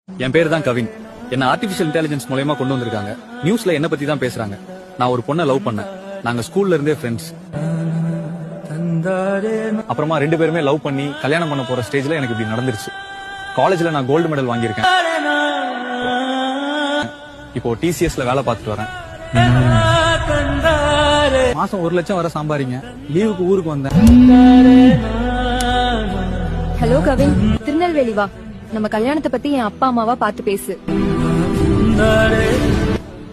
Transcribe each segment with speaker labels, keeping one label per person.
Speaker 1: என் பேரு தான் கவின். என்ன ஆர்டிபிஷியல் இன்டெலிஜென்ஸ் மூலமா கொண்டு வந்திருக்காங்க. நியூஸ்ல என்ன பத்தி தான் பேசுறாங்க. நான் ஒரு பொண்ணை லவ் பண்ணேன். நாங்க ஸ்கூல்ல இருந்தே ஃப்ரெண்ட்ஸ். அப்புறமா 2 பேருமே லவ் பண்ணி கல்யாணம் பண்ண போற ஸ்டேஜ்ல எனக்கு இப்படி நடந்துருச்சு. காலேஜ்ல நான் கோல்டு மெடல் வாங்கியிருக்கேன். இப்போ டிசிஎஸ்ல வேலை பார்த்துட்டு வரேன். மாசம் 1 லட்சம் வர சம்பாதிங்க. லீவுக்கு ஊருக்கு வந்தேன்.
Speaker 2: ஹலோ கவின், திருநெல்வேலி வா. நம்ம கல்யாணத்தை பத்தி என் அப்பா அம்மாவா பார்த்து பேசு.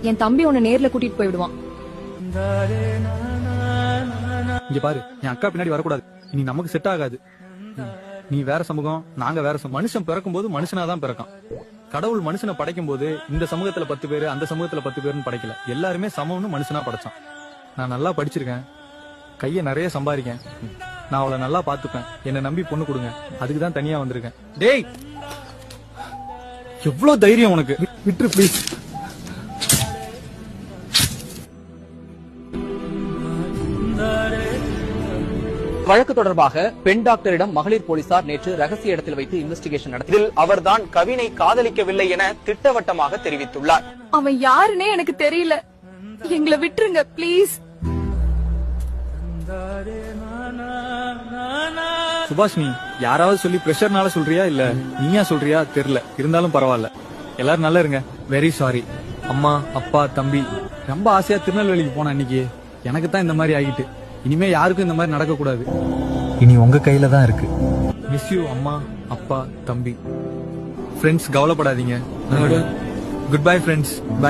Speaker 2: என் தம்பி உன்னை நேர்ல கூட்டிட்டு போயிடுவான்.
Speaker 1: இங்க பாரு, என் அக்கா பின்னாடி வரக்கூடாது. இனி நமக்கு செட் ஆகாது. நீ வேற சமூகம், நாங்க வேற சமூகம். மனுஷன் பிறக்கும் போது மனுஷனாதான் பிறக்கான். கடவுள் மனுஷனை படைக்கும் போது இந்த சமூகத்துல 10 பேரு, அந்த சமூகத்துல 10 பேருன்னு படைக்கல. எல்லாருமே சமம்னு மனுஷனா படைச்சான். நான் நல்லா படிச்சிருக்கேன், கைய நிறைய சம்பாதிக்கேன். நான் அவளை நல்லா பாத்துப்பேன். என்ன நம்பி பொண்ணு கொடுங்க. அதுக்குதான் தனியா வந்திருக்கேன். டேய், எவ்வளவு தைரியம் உனக்கு? விட்டுரு ப்ளீஸ்.
Speaker 3: வழக்கு தொடர்பாக பெண் டாக்டரிடம் மகளிர் போலீசார் நேற்று ரகசிய இடத்தில் வைத்து இன்வெஸ்டிகேஷன் நடத்தியதில் அவர்தான் கவினை காதலிக்கவில்லை என திட்டவட்டமாக தெரிவித்துள்ளார்.
Speaker 2: அவன் யாருன்னே எனக்கு தெரியல. எங்களை விட்டுருங்க ப்ளீஸ்.
Speaker 1: சுபாஷினி, யாராவது சொல்லி பிரஷர்னால சொல்றியா இல்ல நீயா சொல்றியா தெரியல. இருந்தாலும் பரவாயில்ல. எல்லாரும் நல்லா இருங்க. Very sorry. அம்மா, அப்பா, தம்பி ரொம்ப ஆசையா திருநெல்வேலிக்கு போன அன்னைக்கு எனக்கு தான் இந்த மாதிரி ஆகிட்டு. இனிமே யாருக்கும் இந்த மாதிரி நடக்க கூடாது.
Speaker 4: இனி உங்க கையில தான் இருக்கு.
Speaker 1: மிஸ் யூ அம்மா, அப்பா, தம்பி. ஃப்ரெண்ட்ஸ், கவலைப்படாதீங்க. Good bye friends. பை.